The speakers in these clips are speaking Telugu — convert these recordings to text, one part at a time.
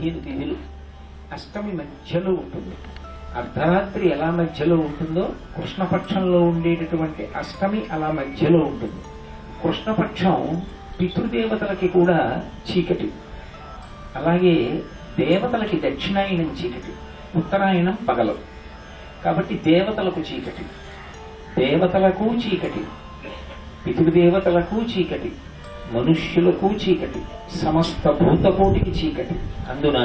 15 తేదీలు. అష్టమి మధ్యలో ఉంటుంది. అర్ధరాత్రి ఎలా మధ్యలో ఉంటుందో కృష్ణపక్షంలో ఉండేటటువంటి అష్టమి అలా మధ్యలో ఉంటుంది. కృష్ణపక్షం పితృదేవతలకి కూడా చీకటి, అలాగే దేవతలకి దక్షిణాయనం చీకటి, ఉత్తరాయణం పగలు. కాబట్టి దేవతలకు చీకటి, దేవతలకు చీకటి, పితృదేవతలకు చీకటి, మనుష్యులకు చీకటి, సమస్త భూతకోటికి చీకటి. అందున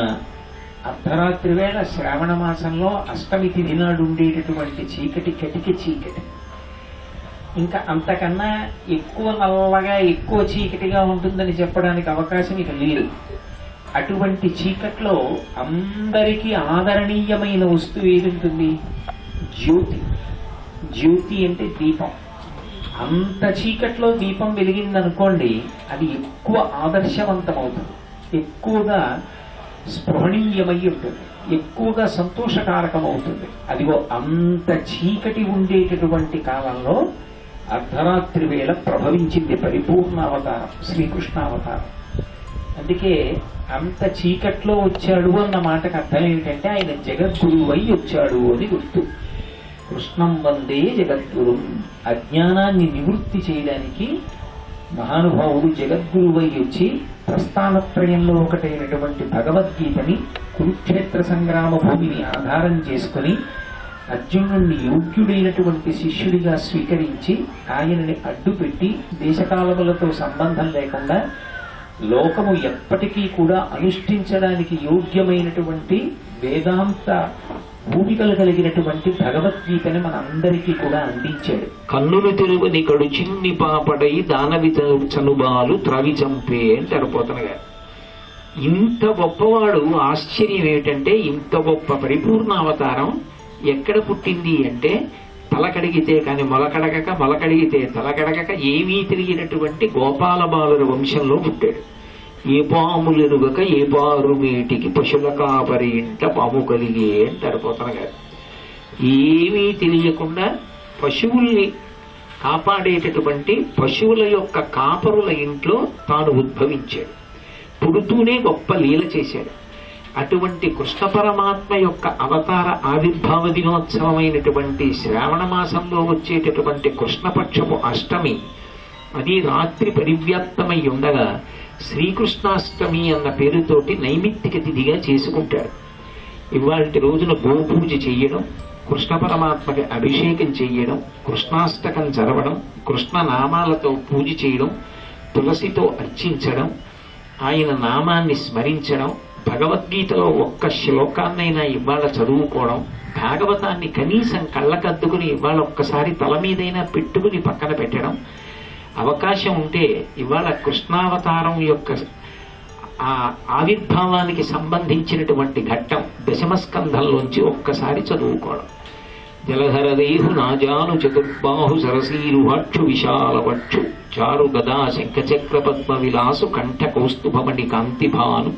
అర్ధరాత్రి వేళ శ్రావణ మాసంలో అష్టమి తిథి నాడు ఉండేటటువంటి చీకటి కటికి చీకటి. ఇంకా అంతకన్నా ఎక్కువ నల్లగా ఎక్కువ చీకటిగా ఉంటుందని చెప్పడానికి అవకాశం ఇక లేదు. అటువంటి చీకట్లో అందరికీ ఆదరణీయమైన వస్తువు ఏది ఉంటుంది? జ్యోతి. జ్యోతి అంటే దీపం. అంత చీకట్లో దీపం వెలిగిందనుకోండి, అది ఎక్కువ ఆదర్శవంతమవుతుంది, ఎక్కువగా స్పృహణీయమై ఉంటుంది, ఎక్కువగా సంతోషకారకమవుతుంది. అదిగో అంత చీకటి ఉండేటటువంటి కాలంలో అర్ధరాత్రి వేళ ప్రభవించింది పరిపూర్ణ అవతారం, శ్రీకృష్ణావతారం. అందుకే అంత చీకట్లో వచ్చాడు అన్న మాటకు అర్థం ఏమిటంటే ఆయన జగద్గురువై వచ్చాడు అని గుర్తు. కృష్ణం వందే జగద్గురు. అజ్ఞానాన్ని నివృత్తి చేయడానికి మహానుభావుడు జగద్గురువై వచ్చి ప్రస్థానత్రయంలో ఒకటైనటువంటి భగవద్గీతని కురుక్షేత్ర సంగ్రామ భూమిని ఆధారం చేసుకుని అర్జునుడిని యోగ్యుడైనటువంటి శిష్యుడిగా స్వీకరించి ఆయనని అడ్డుపెట్టి దేశకాలములతో సంబంధం లేకుండా లోకము ఎప్పటికీ కూడా అనుష్ఠించడానికి యోగ్యమైనటువంటి వేదాంత భూమికలు కలిగినటువంటి భగవద్గీతని మనందరికీ కూడా అందించాడు. కన్నులు తెలుగుని కడు చిన్ని పాపడై దానవి చనుబాలు త్రవి చంపే అంటారు పోతన గారు. ఇంత గొప్పవాడు. ఆశ్చర్యం ఏమిటంటే ఇంత గొప్ప పరిపూర్ణ అవతారం ఎక్కడ పుట్టింది అంటే తలకడిగితే కాని మొలకడగక, మొలకడిగితే తలకడగక ఏమీ తిరిగినటువంటి గోపాల బాలుర వంశంలో పుట్టాడు. ఏ పాములెరుగక ఏ పారు మీటికి పశువుల కాపరి ఇంట పాము కలిగే అంటారు పోతన గారు. ఏమీ తెలియకుండా పశువుల్ని కాపాడేటటువంటి పశువుల యొక్క కాపరుల ఇంట్లో తాను ఉద్భవించాడు. పుడుతూనే గొప్ప లీల చేశాడు. అటువంటి కృష్ణ పరమాత్మ యొక్క అవతార ఆవిర్భావ దినోత్సవమైనటువంటి శ్రావణ మాసంలో వచ్చేటటువంటి కృష్ణపక్షపు అష్టమి, అది రాత్రి పరివ్యాప్తమై ఉండగా శ్రీకృష్ణాష్టమి అన్న పేరుతోటి నైమిత్తిక తిథిగా చేసుకుంటారు. ఇవాళ రోజున గోపూజ చెయ్యడం, కృష్ణ పరమాత్మకి అభిషేకం చెయ్యడం, కృష్ణాష్టకం చదవడం, కృష్ణ నామాలతో పూజ చేయడం, తులసితో అర్చించడం, ఆయన నామాన్ని స్మరించడం, భగవద్గీతలో ఒక్క శ్లోకాన్నైనా ఇవాళ చదువుకోవడం, భాగవతాన్ని కనీసం కళ్ళకద్దుకుని ఇవాళ ఒక్కసారి తల మీదైనా పెట్టుకుని పక్కన పెట్టడం, అవకాశం ఉంటే ఇవాళ కృష్ణావతారం యొక్క ఆ ఆవిర్భావానికి సంబంధించినటువంటి ఘట్టం దశమస్కంధంలోంచి ఒక్కసారి చదువుకోవడం. జలధరదేహు నాజాను చతుర్బాహు సరసీరుహక్షు విశాలవక్షు చారు గదా శంఖచక్ర పద్మ విలాసు కంఠ కౌస్తుభమణి కాంతిభాను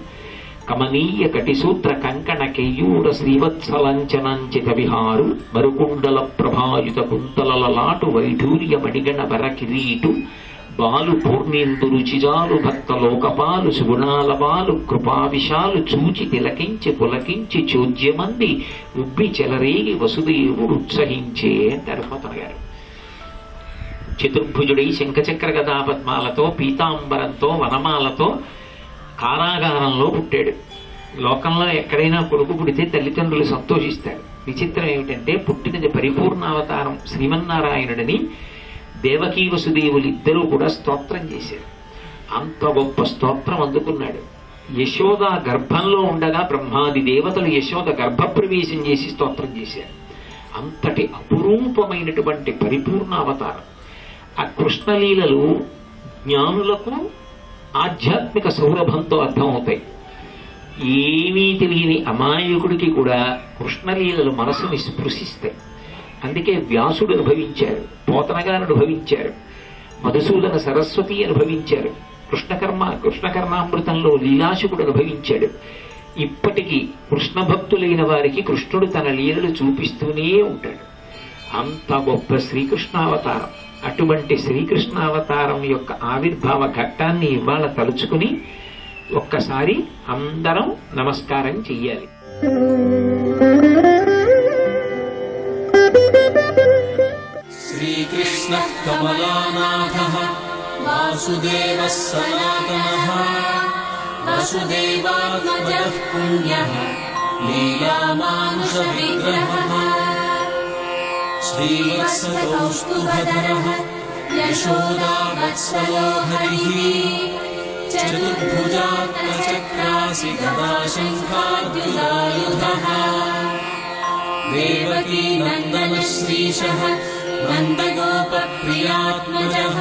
కమనీయ కటిసూత్ర కంకణ కెయ్యూర శ్రీవత్సలంచనంచిత విహారు మరుకుండల ప్రభాయుత కుంతలలాటు వైఢూర్య మణిగణ వర కిరీటు బాలు పూర్ణేందు రుచిజాలు భక్త లోకపాలు సుగుణాల బాలు కృపావిశాలు చూచి తిలకించి పులకించి చోద్యమంది ఉబ్బి చెలరేగి వసుదేవుడు ఉత్సహించే అంటారు పోతన గారు. చతుర్భుజుడై శంఖచక్ర గదా పద్మాలతో పీతాంబరంతో వనమాలతో కారాగారంలో పుట్టాడు. లోకంలో ఎక్కడైనా కొడుకు పుడితే తల్లిదండ్రులు సంతోషిస్తారు. విచిత్రం ఏమిటంటే పుట్టినది పరిపూర్ణావతారం శ్రీమన్నారాయణుడిని దేవకీ వసుదేవులు ఇద్దరూ కూడా స్తోత్రం చేశారు. అంత గొప్ప స్తోత్రం అందుకున్నాడు. యశోద గర్భంలో ఉండగా బ్రహ్మాది దేవతలు యశోద గర్భప్రవేశం చేసి స్తోత్రం చేశారు. అంతటి అపురూపమైనటువంటి పరిపూర్ణ అవతారం. ఆ కృష్ణలీలలు జ్ఞానులకు ఆధ్యాత్మిక సౌరభంతో అర్థమవుతాయి. ఏమీ తెలియని అమాయకుడికి కూడా కృష్ణలీలలు మనసుని స్పృశిస్తాయి. అందుకే వ్యాసుడు అనుభవించారు, పోతనగారు అనుభవించారు, మధుసూదన సరస్వతి అనుభవించారు, కృష్ణకర్ణామృతంలో లీలాశుకుడు అనుభవించాడు. ఇప్పటికీ కృష్ణ భక్తులైన వారికి కృష్ణుడు తన లీలలు చూపిస్తూనే ఉంటాడు. అంత గొప్ప శ్రీకృష్ణావతారం. అటువంటి శ్రీకృష్ణావతారం యొక్క ఆవిర్భావ ఘట్టాన్ని ఇవాళ తలుచుకుని ఒక్కసారి అందరం నమస్కారం చెయ్యాలి. శ్రీకృష్ణ కమలానాథః వాసుదేవః సనాతనః వసుదేవాత్మజః పుణ్యః లీలామానుష విగ్రహః శ్రీవత్సకౌస్తుభధరః యశోదావత్సలో హరిః చతుర్భుజాత్మచక్రాసి గదాశంఖాద్యుదాయుధः దేవకీ నందన శ్రీశః నందగోపప్రియాత్మజः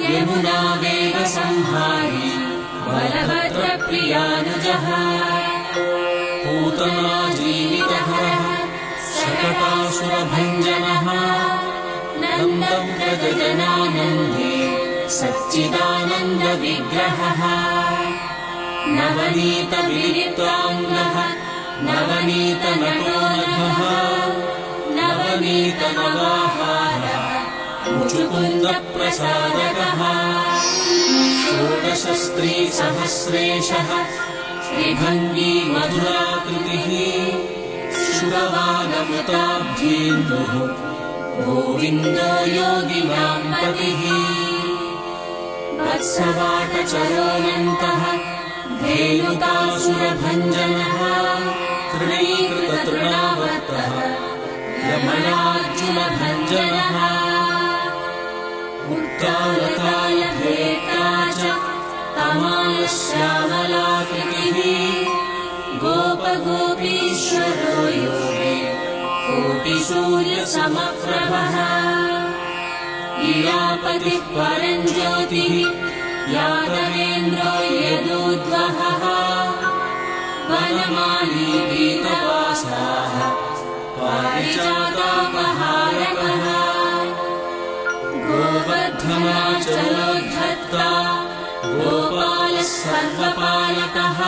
యమునా వేగ సంహారీ బలభద్ర ప్రియానుజः పూతనా జీవితహరః శకటాసురభంజనः నందం వ్రజజనానందే సచ్చిదానంద విగ్రహः నవనీత విలిప్తాంగః నవనీత నటోనఘః నవనీత నవాహారః ముచుకుంద ప్రసాదకః షోడశ స్త్రీ సహస్రేషః శ్రీభంగీ మధురాకృతిః శుభవానమృతాబ్ధేందుః గోవిందో యోగినాం పతిః వత్సవాటచరోనంతః ధేనుకాసురభంజనः తృణీకృతతృణావర్తः రమణార్జునభంజనः ఉత్తాలకాయ భేత్తా చ తమాల శ్యామలాకృతిః గోపగోపీశ్వరో యోగి కోటిసూర్యసమప్రభः ఇలాపతిః పరంజ్యోతిః యాదవేంద్రో యదూద్వహः వనమాలీ పీతవాసాः పారిజాతాపహారకः గోవర్ధనాచలోద్ధత్తా గోపాలः సర్వపాలకः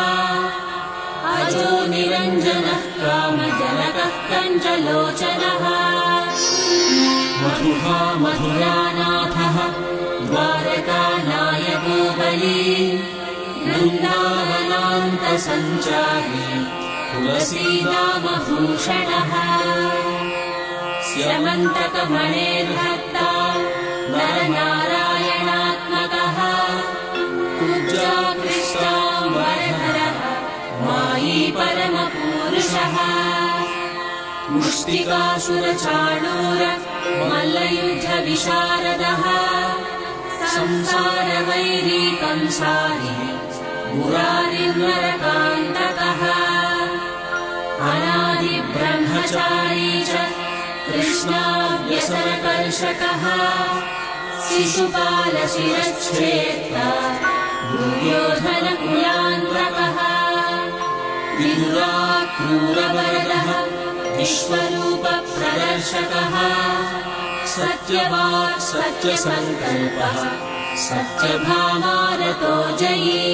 అజో నిరంజనः కామజనకः కంచలోచనः మధుహా మధురానాథः ద్వారకానాయకో బలీ బృందావనాంత సంచారీ తులసీనామభూషణः స్యమంతకమణేర్హర్తా నరనారాయణాత్మకः కుబ్జాకృష్టాంబరధరः మాయీ పరమపూరుషः ముష్టికాసురచాణూర మల్లయుద్ధ విశారదः సంసార వైరీ కంసారి మురారిర్నరకాంతకः అనాది బ్రహ్మచారీ చ కృష్ణావ్యసనకర్షకः శిశుపాల శిరచ్ఛేత్తా దుర్యోధన కులాంతకः విదురాక్రూరవరదः విశ్వరూప ప్రదర్శకः సత్యవాక్ సత్యసంకల్పः సత్యభామారతో జయీ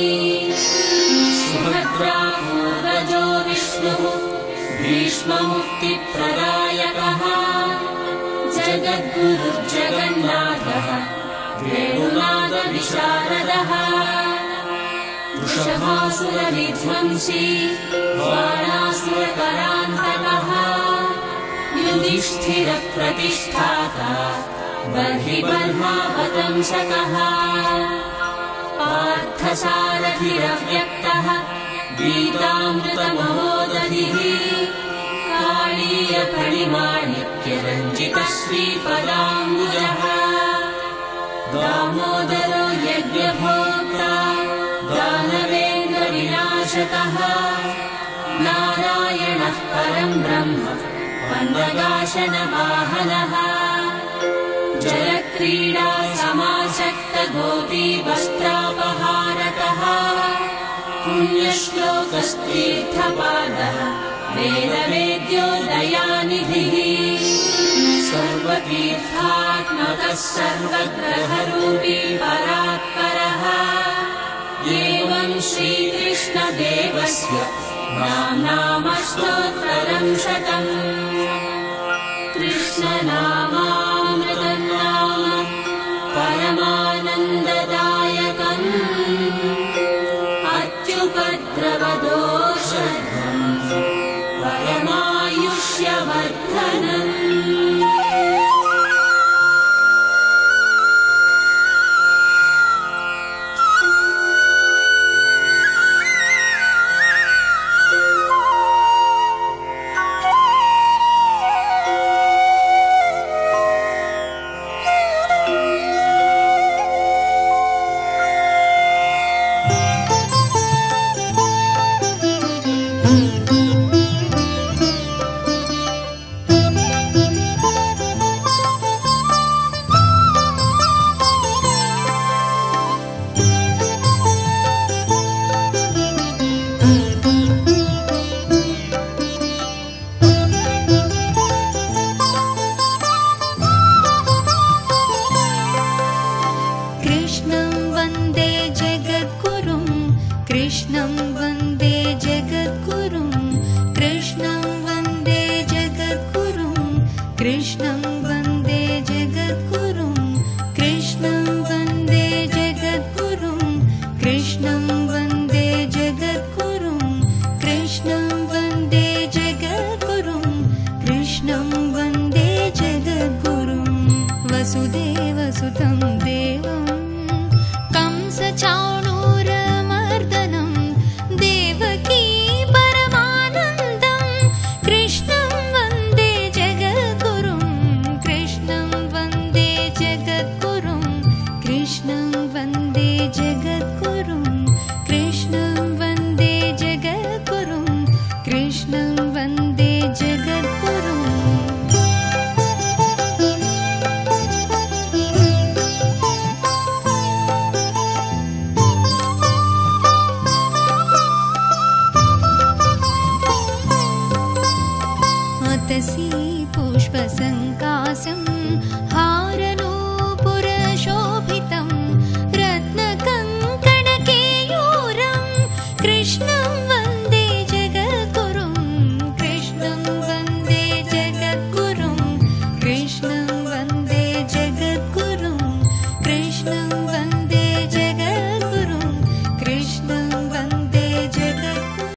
సుభద్రా పూర్వజో విష్ణుః భీష్మముక్తిప్రదాయకः జగద్గురుర్జగన్నాథः వేణునాదవిశారదः వృషభాసురవిధ్వంసీ బాణాసురకరాంతకः యుధిష్ఠిరప్రతిష్ఠాతా బర్హిబర్హావతంసకः పార్థసారథిరవ్యక్తः గీతామృతమహోదధిः కాళీయఫణిమాణిక్యరంజితः శ్రీపదాంబుజः దామోదరో యజ్ఞభోక్తా దానవేంద్రవినాశకः నారాయణः పరం బ్రహ్మ వందగాశనవాహనः జలక్రీడా సమాసక్త గోపీ వస్త్రాపహారకः పుణ్యశ్లోకస్తీర్థపాదः వేదవేద్యో దయానిధిः సర్వతీర్థాత్మకः సర్వగ్రహరూపీ పరాత్పరः ఏవం శ్రీకృష్ణదేవస్య నామ్నామష్టోత్తరం శతम् కృష్ణనామామృతం నామ పరమానందదాయకम् सर्वम् परमायुष्यवर्धनम् वसुदेवसुतं देवं कंसचाणूरमर्दनं देवकी परमानन्दं कृष्णं वन्दे जगद्गुरुं कृष्णं वन्दे जगद्गुरुं कृष्णं वन्दे जगद्गुरुं कृष्णं वन्दे जगद्गुरुं कृष्णं वन्दे